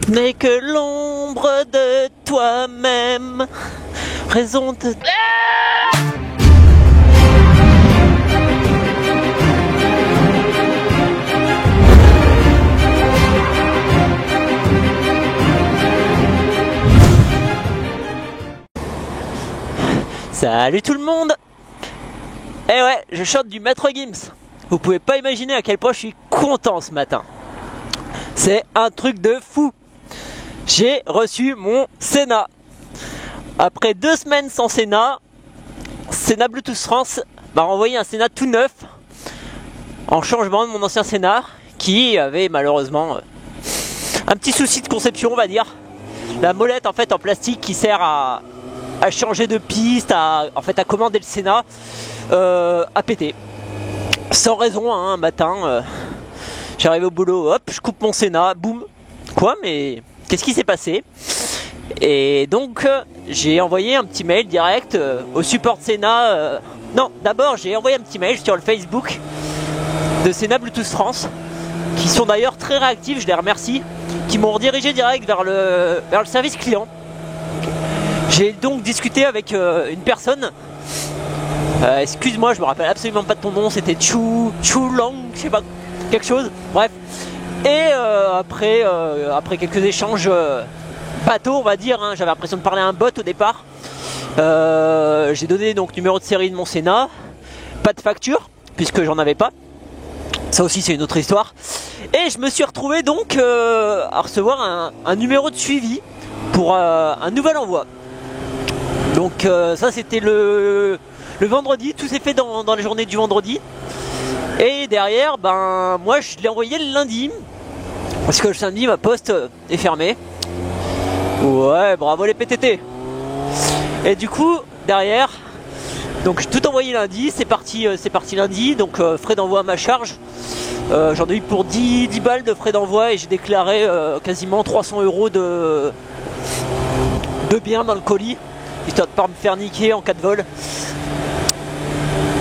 n'est que l'ombre de toi-même. Raison de... Salut tout le monde. Eh ouais, je chante du Maître Gims. Vous pouvez pas imaginer à quel point je suis content ce matin. C'est un truc de fou. J'ai reçu mon Sena. Après 2 semaines sans Sena, Sena Bluetooth France m'a renvoyé un Sena tout neuf en changement de mon ancien Sena qui avait malheureusement un petit souci de conception, on va dire. La molette en fait en plastique qui sert à changer de piste, à commander le Sena, a pété. Sans raison, hein, un matin, j'arrive au boulot, hop, je coupe mon Sena, boum. Quoi, mais qu'est-ce qui s'est passé? Et donc, j'ai envoyé un petit mail direct au support Sena. Non, d'abord, j'ai envoyé un petit mail sur le Facebook de Sena Bluetooth France, qui sont d'ailleurs très réactifs, je les remercie, qui m'ont redirigé direct vers le service client. J'ai donc discuté avec une personne. Excuse-moi, je me rappelle absolument pas de ton nom. C'était Chu Long, je sais pas, quelque chose. Bref. Et après quelques échanges bateaux, on va dire, hein, j'avais l'impression de parler à un bot au départ. J'ai donné donc numéro de série de mon Sena, pas de facture puisque j'en avais pas. Ça aussi c'est une autre histoire. Et je me suis retrouvé donc à recevoir un numéro de suivi pour un nouvel envoi. Donc ça c'était le vendredi, tout s'est fait dans la journée du vendredi. Et derrière, ben moi je l'ai envoyé le lundi, parce que le samedi ma poste est fermée. Ouais, bravo les PTT. Et du coup, derrière, donc j'ai tout envoyé lundi, c'est parti lundi, donc frais d'envoi à ma charge. J'en ai eu pour 10 balles de frais d'envoi et j'ai déclaré quasiment 300 € de biens dans le colis, histoire de pas me faire niquer en cas de vol.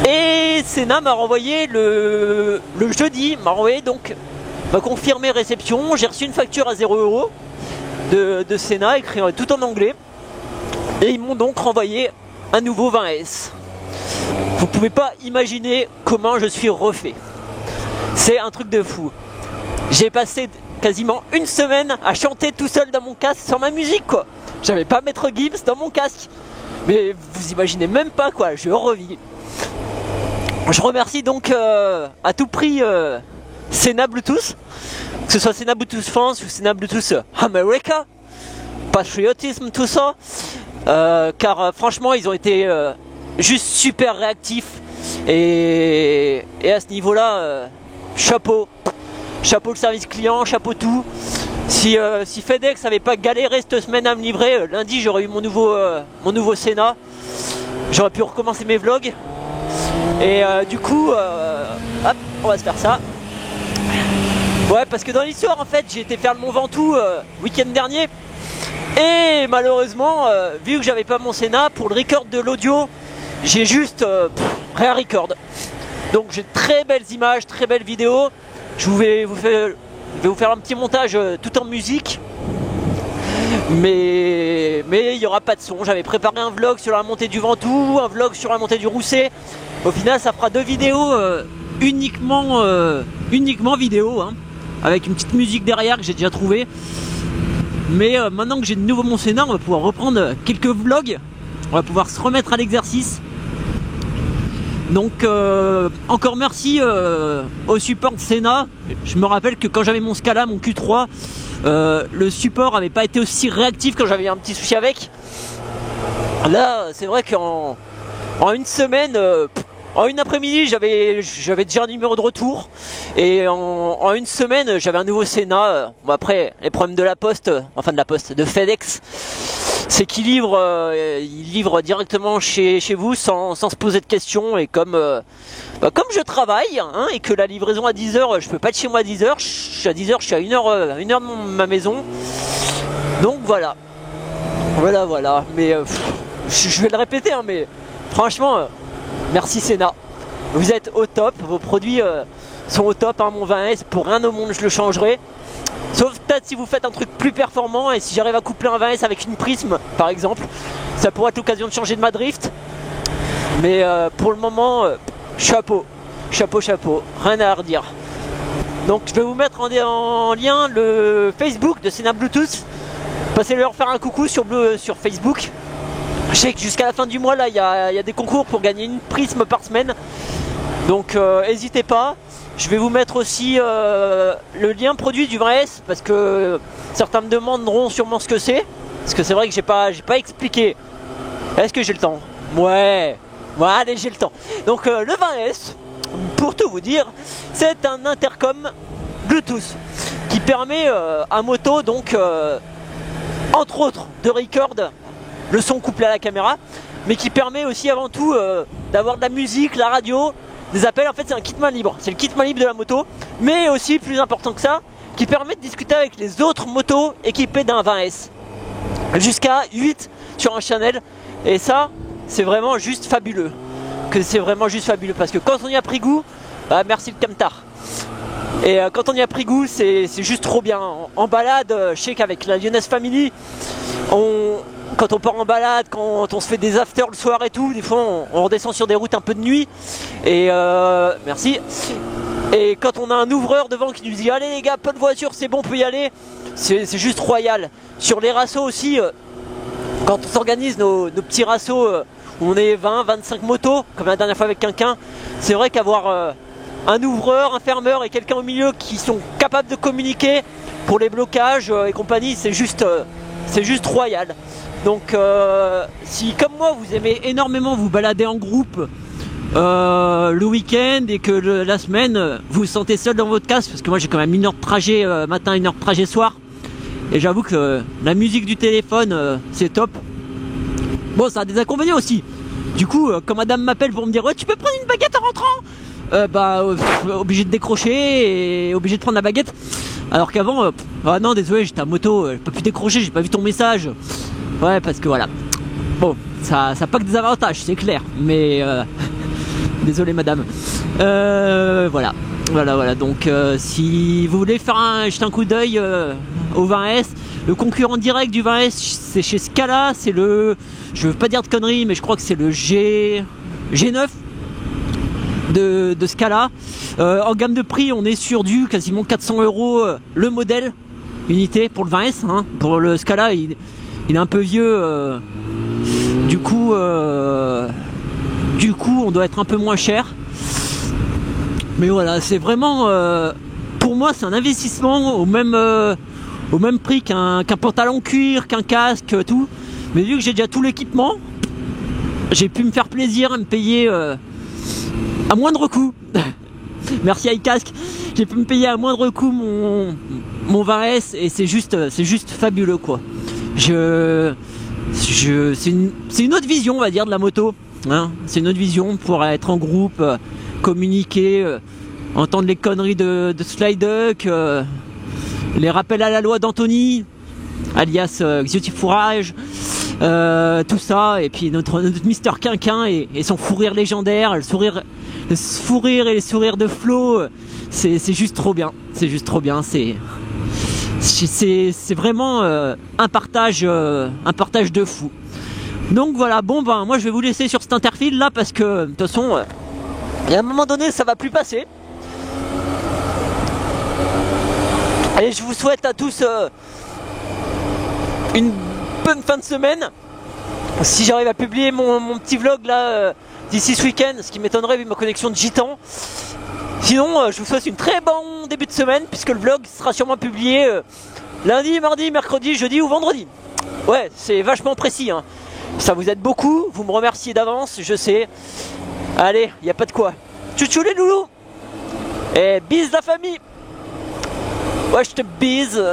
Et Sena m'a renvoyé le jeudi, m'a confirmé réception. J'ai reçu une facture à 0 € de Sena, écrit tout en anglais. Et ils m'ont donc renvoyé un nouveau 20S. Vous pouvez pas imaginer comment je suis refait. C'est un truc de fou. J'ai passé quasiment une semaine à chanter tout seul dans mon casque sans ma musique, quoi. J'avais pas Maître Gims dans mon casque. Mais vous imaginez même pas, quoi, je revis. Je remercie donc à tout prix Sena Bluetooth, que ce soit Sena Bluetooth France ou Sena Bluetooth America, patriotisme, tout ça, car franchement ils ont été juste super réactifs et à ce niveau-là, chapeau le service client, chapeau tout. Si FedEx n'avait pas galéré cette semaine à me livrer, lundi j'aurais eu mon nouveau Sena, j'aurais pu recommencer mes vlogs. Et du coup, hop, on va se faire ça. Ouais, parce que dans l'histoire, en fait, j'ai été faire le Mont Ventoux week-end dernier. Et malheureusement, vu que j'avais pas mon Sena, pour le record de l'audio, j'ai juste rien record. Donc j'ai de très belles images, très belles vidéos. Je vais vous faire un petit montage tout en musique. Mais il n'y aura pas de son. J'avais préparé un vlog sur la montée du Ventoux, un vlog sur la montée du Rousset. Au final ça fera 2 vidéos uniquement vidéo, hein, avec une petite musique derrière que j'ai déjà trouvé. Mais maintenant que j'ai de nouveau mon Sena, on va pouvoir reprendre quelques vlogs. On va pouvoir se remettre à l'exercice. Donc encore merci au support de Sena. Je me rappelle que quand j'avais mon Scala, mon Q3, le support n'avait pas été aussi réactif quand j'avais un petit souci avec. Là c'est vrai qu'en une semaine, en une après-midi j'avais déjà un numéro de retour. Et en une semaine j'avais un nouveau Sena. Bon, après les problèmes de la poste, de FedEx, c'est qu'il livre directement chez vous sans se poser de questions. Et comme je travaille, hein, et que la livraison à 10 h, je peux pas être chez moi à 10 h, à 10 h je suis à 1 heure de ma maison. Donc voilà. Mais je vais le répéter, hein, mais franchement, merci Sena. Vous êtes au top, vos produits sont au top, hein, mon 20S, pour rien au monde je le changerai. Sauf peut-être si vous faites un truc plus performant et si j'arrive à coupler un 20S avec une prisme par exemple, ça pourrait être l'occasion de changer de ma drift. Mais pour le moment, chapeau, rien à redire. Donc je vais vous mettre en lien le Facebook de Sena Bluetooth. Passez leur faire un coucou sur Facebook. Je sais que jusqu'à la fin du mois là il y a des concours pour gagner une prisme par semaine. Donc n'hésitez pas. Je vais vous mettre aussi le lien produit du 20S parce que certains me demanderont sûrement ce que c'est. Parce que c'est vrai que j'ai pas expliqué. Est-ce que j'ai le temps? Ouais, allez, j'ai le temps. Donc le 20S, pour tout vous dire, c'est un intercom Bluetooth qui permet à moto donc entre autres de record le son couplé à la caméra, mais qui permet aussi avant tout d'avoir de la musique, la radio, des appels. En fait c'est un kit main libre, c'est le kit main libre de la moto, mais aussi plus important que ça, qui permet de discuter avec les autres motos équipées d'un 20S. Jusqu'à 8 sur un channel, et ça c'est vraiment juste fabuleux. Parce que quand on y a pris goût, merci le camtar. Et quand on y a pris goût, c'est juste trop bien. En balade, je sais qu'avec la Lyonnaise Family, quand on part en balade, quand on se fait des afters le soir et tout, des fois on redescend sur des routes un peu de nuit. Et merci. Et quand on a un ouvreur devant qui nous dit allez les gars, pas de voiture, c'est bon, on peut y aller, c'est juste royal. Sur les rassos aussi, quand on s'organise nos petits rassos où on est 20, 25 motos, comme la dernière fois avec Quinquin, c'est vrai qu'avoir un ouvreur, un fermeur et quelqu'un au milieu qui sont capables de communiquer pour les blocages et compagnie, c'est juste royal. Donc si comme moi vous aimez énormément vous balader en groupe le week-end et que la semaine vous vous sentez seul dans votre casque, parce que moi j'ai quand même 1 heure de trajet matin, 1 heure de trajet soir, et j'avoue que la musique du téléphone c'est top. Bon, ça a des inconvénients aussi. Du coup quand madame m'appelle pour me dire ouais, tu peux prendre une baguette en rentrant, obligé de décrocher et obligé de prendre la baguette. Alors qu'avant, ah non désolé, j'étais à moto, j'ai pas pu décrocher, j'ai pas vu ton message. Ouais, parce que voilà. Bon, ça n'a pas que des avantages, c'est clair. Mais désolé madame. Voilà. Donc si vous voulez jeter un coup d'œil au 20S, le concurrent direct du 20S c'est chez Scala, c'est le, je veux pas dire de conneries, mais je crois que c'est le G9 de Scala. En gamme de prix, on est sur du quasiment 400 € le modèle unité pour le 20S. Hein. Pour le Scala, il est un peu vieux. Du coup, on doit être un peu moins cher. Mais voilà, c'est vraiment, pour moi, c'est un investissement au même prix qu'un pantalon cuir, qu'un casque, tout. Mais vu que j'ai déjà tout l'équipement, j'ai pu me faire plaisir à me payer à moindre coût. Merci iCasque, j'ai pu me payer à moindre coût mon 20S et c'est juste fabuleux quoi. C'est une autre vision on va dire de la moto. Hein, c'est une autre vision pour être en groupe, communiquer, entendre les conneries de Sliduck, les rappels à la loi d'Anthony, alias Xiotif Fourrage, tout ça, et puis notre Mister Quinquin et son fou rire légendaire, le fou rire et les sourires de Flo, c'est juste trop bien, c'est vraiment un partage de fou. Donc voilà, bon ben moi je vais vous laisser sur cet interfile là parce que de toute façon à un moment donné ça va plus passer. Et je vous souhaite à tous une bonne fin de semaine. Si j'arrive à publier mon petit vlog là d'ici ce week-end, ce qui m'étonnerait vu ma connexion de gitan. Sinon je vous souhaite une très bonne début de semaine puisque le vlog sera sûrement publié lundi, mardi, mercredi, jeudi ou vendredi. Ouais, c'est vachement précis hein. Ça vous aide beaucoup, vous me remerciez d'avance, je sais. Allez, y a pas de quoi. Tchou les loulous. Et bise la famille. Ouais, je te bise.